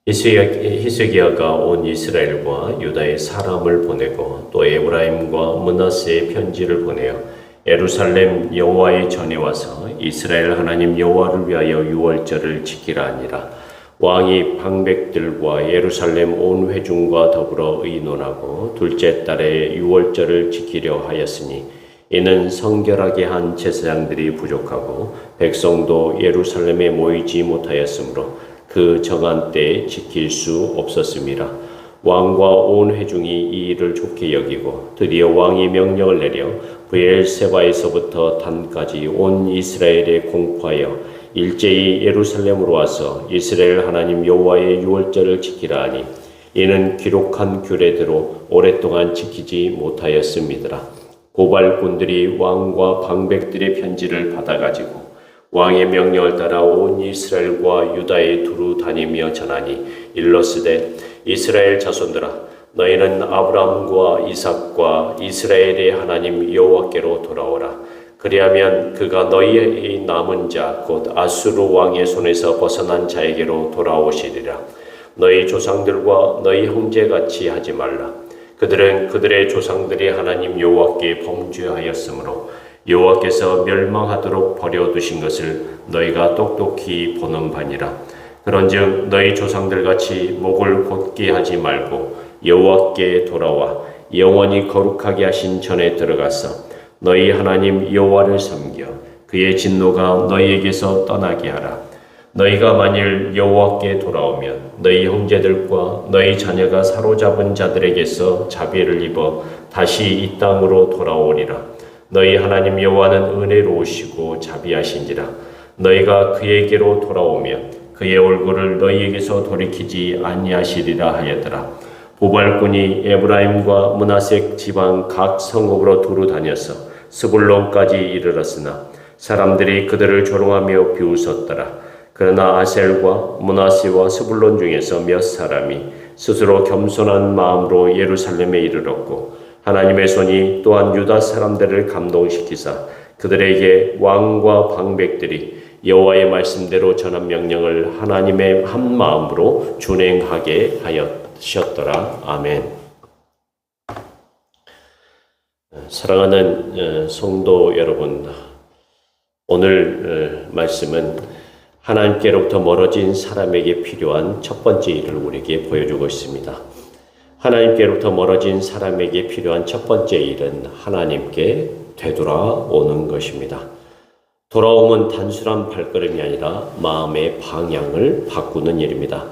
히스기야가 온 이스라엘과 유다의 사람을 보내고 또 에브라임과 므낫세의 편지를 보내어 예루살렘 여호와의 전에 와서 이스라엘 하나님 여호와를 위하여 유월절을 지키라 하니라. 왕이 방백들과 예루살렘 온 회중과 더불어 의논하고 둘째 달에 유월절을 지키려 하였으니 이는 성결하게 한 제사장들이 부족하고 백성도 예루살렘에 모이지 못하였으므로 그 정한 때에 지킬 수 없었음이라. 왕과 온 회중이 이 일을 좋게 여기고 드디어 왕이 명령을 내려 브엘세바에서부터 단까지 온 이스라엘에 공포하여 일제히 예루살렘으로 와서 이스라엘 하나님 여호와의 유월절을 지키라 하니 이는 기록한 규례대로 오랫동안 지키지 못하였음이더라. 고발꾼들이 왕과 방백들의 편지를 받아가지고 왕의 명령을 따라 온 이스라엘과 유다에 두루 다니며 전하니 일러스되 이스라엘 자손들아 너희는 아브라함과 이삭과 이스라엘의 하나님 여호와께로 돌아오라. 그리하면 그가 너희의 남은 자 곧 아수르 왕의 손에서 벗어난 자에게로 돌아오시리라. 너희 조상들과 너희 형제같이 하지 말라. 그들은 그들의 조상들이 하나님 여호와께 범죄하였으므로 여호와께서 멸망하도록 버려두신 것을 너희가 똑똑히 보는 바니라. 그런즉 너희 조상들같이 목을 곧게 하지 말고 여호와께 돌아와 영원히 거룩하게 하신 전에 들어가서 너희 하나님 여호와를 섬겨 그의 진노가 너희에게서 떠나게 하라. 너희가 만일 여호와께 돌아오면 너희 형제들과 너희 자녀가 사로잡은 자들에게서 자비를 입어 다시 이 땅으로 돌아오리라. 너희 하나님 여호와는 은혜로우시고 자비하신지라. 너희가 그에게로 돌아오면 그의 얼굴을 너희에게서 돌이키지 아니하시리라 하였더라. 고발꾼이 에브라임과 므낫세 지방 각 성읍으로 두루 다녀서 스불론까지 이르렀으나 사람들이 그들을 조롱하며 비웃었더라. 그러나 아셀과 므낫세와 스불론 중에서 몇 사람이 스스로 겸손한 마음으로 예루살렘에 이르렀고 하나님의 손이 또한 유다 사람들을 감동시키사 그들에게 왕과 방백들이 여호와의 말씀대로 전한 명령을 하나님의 한 마음으로 준행하게 하셨더라. 아멘. 사랑하는 성도 여러분, 오늘 말씀은 하나님께로부터 멀어진 사람에게 필요한 첫 번째 일을 우리에게 보여주고 있습니다. 하나님께로부터 멀어진 사람에게 필요한 첫 번째 일은 하나님께 되돌아오는 것입니다. 돌아옴은 단순한 발걸음이 아니라 마음의 방향을 바꾸는 일입니다.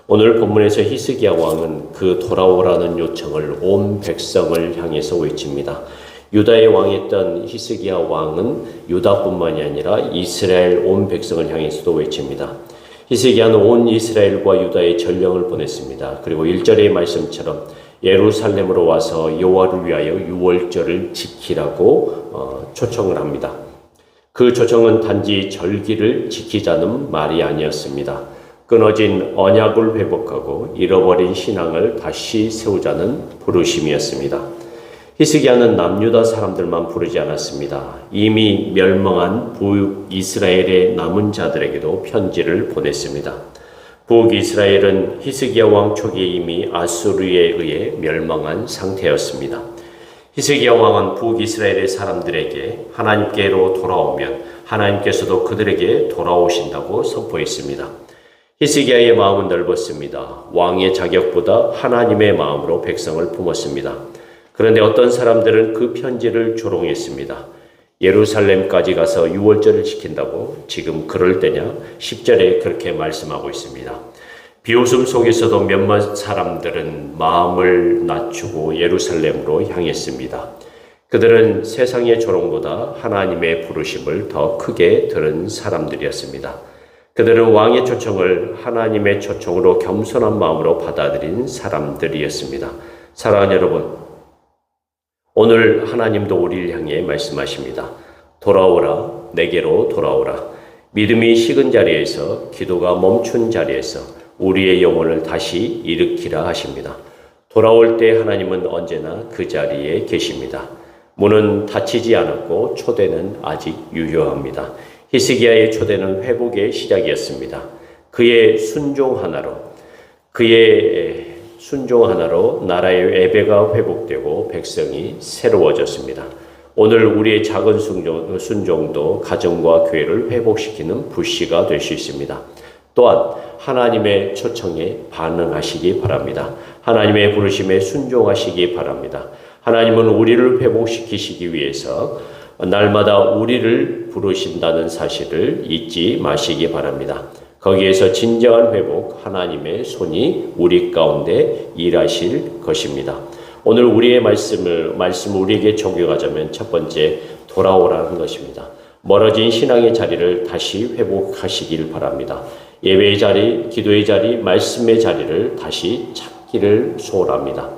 오늘 본문에서 히스기야 왕은 그 돌아오라는 요청을 온 백성을 향해서 외칩니다. 유다의 왕이었던 히스기야 왕은 유다뿐만이 아니라 이스라엘 온 백성을 향해서도 외칩니다. 히스기야는 온 이스라엘과 유다의 전령을 보냈습니다. 그리고 1절의 말씀처럼 예루살렘으로 와서 여호와를 위하여 유월절을 지키라고 초청을 합니다. 그 초청은 단지 절기를 지키자는 말이 아니었습니다. 끊어진 언약을 회복하고 잃어버린 신앙을 다시 세우자는 부르심이었습니다. 히스기야는 남유다 사람들만 부르지 않았습니다. 이미 멸망한 북이스라엘의 남은 자들에게도 편지를 보냈습니다. 북이스라엘은 히스기야 왕 초기에 이미 아수르에 의해 멸망한 상태였습니다. 히스기야 왕은 북이스라엘의 사람들에게 하나님께로 돌아오면 하나님께서도 그들에게 돌아오신다고 선포했습니다. 히스기야의 마음은 넓었습니다. 왕의 자격보다 하나님의 마음으로 백성을 품었습니다. 그런데 어떤 사람들은 그 편지를 조롱했습니다. 예루살렘까지 가서 유월절을 지킨다고 지금 그럴 때냐? 10절에 그렇게 말씀하고 있습니다. 비웃음 속에서도 몇몇 사람들은 마음을 낮추고 예루살렘으로 향했습니다. 그들은 세상의 조롱보다 하나님의 부르심을 더 크게 들은 사람들이었습니다. 그들은 왕의 초청을 하나님의 초청으로 겸손한 마음으로 받아들인 사람들이었습니다. 사랑하는 여러분, 오늘 하나님도 우리를 향해 말씀하십니다. 돌아오라, 내게로 돌아오라. 믿음이 식은 자리에서, 기도가 멈춘 자리에서 우리의 영혼을 다시 일으키라 하십니다. 돌아올 때 하나님은 언제나 그 자리에 계십니다. 문은 닫히지 않았고 초대는 아직 유효합니다. 히스기야의 초대는 회복의 시작이었습니다. 그의 순종 하나로, 그의 순종 하나로 나라의 예배가 회복되고 백성이 새로워졌습니다. 오늘 우리의 작은 순종도 가정과 교회를 회복시키는 불씨가 될 수 있습니다. 또한 하나님의 초청에 반응하시기 바랍니다. 하나님의 부르심에 순종하시기 바랍니다. 하나님은 우리를 회복시키시기 위해서 날마다 우리를 부르신다는 사실을 잊지 마시기 바랍니다. 거기에서 진정한 회복, 하나님의 손이 우리 가운데 일하실 것입니다. 오늘 우리의 말씀을 우리에게 적용하자면 첫 번째, 돌아오라는 것입니다. 멀어진 신앙의 자리를 다시 회복하시길 바랍니다. 예배의 자리, 기도의 자리, 말씀의 자리를 다시 찾기를 소원합니다.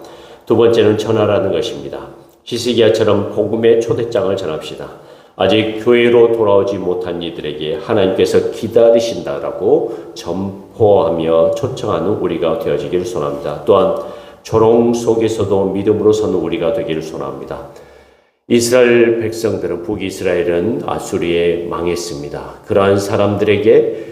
두 번째는 전하라는 것입니다. 히스기야처럼 복음의 초대장을 전합시다. 아직 교회로 돌아오지 못한 이들에게 하나님께서 기다리신다라고 전포하며 초청하는 우리가 되어지기를 소원합니다. 또한 조롱 속에서도 믿음으로 서는 우리가 되기를 소원합니다. 이스라엘 백성들은, 북이스라엘은 아수리에 망했습니다. 그러한 사람들에게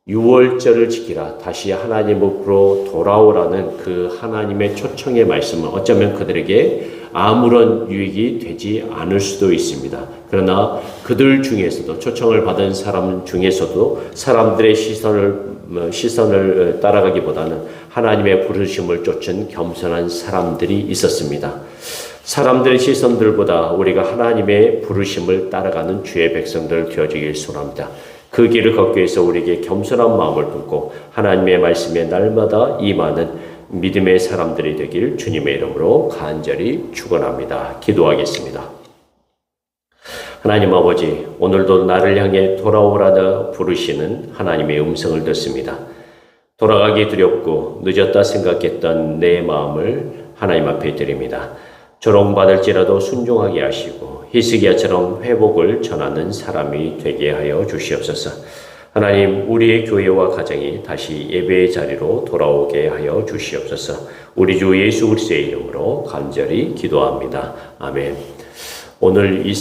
유월절을 지키라, 다시 하나님으로 돌아오라는 그 하나님의 초청의 말씀은 어쩌면 그들에게 아무런 유익이 되지 않을 수도 있습니다. 그러나 그들 중에서도, 초청을 받은 사람 중에서도 사람들의 시선을 따라가기보다는 하나님의 부르심을 쫓은 겸손한 사람들이 있었습니다. 사람들의 시선들보다 우리가 하나님의 부르심을 따라가는 주의 백성들 되어지길 소원합니다. 그 길을 걷기 위해서 우리에게 겸손한 마음을 품고 하나님의 말씀에 날마다 임하는 믿음의 사람들이 되길 주님의 이름으로 간절히 축원합니다. 기도하겠습니다. 하나님 아버지, 오늘도 나를 향해 돌아오라다 부르시는 하나님의 음성을 듣습니다. 돌아가기 두렵고 늦었다 생각했던 내 마음을 하나님 앞에 드립니다. 조롱받을지라도 순종하게 하시고 히스기야처럼 회복을 전하는 사람이 되게 하여 주시옵소서. 하나님, 우리의 교회와 가정이 다시 예배의 자리로 돌아오게 하여 주시옵소서. 우리 주 예수 그리스도의 이름으로 간절히 기도합니다. 아멘. 오늘 이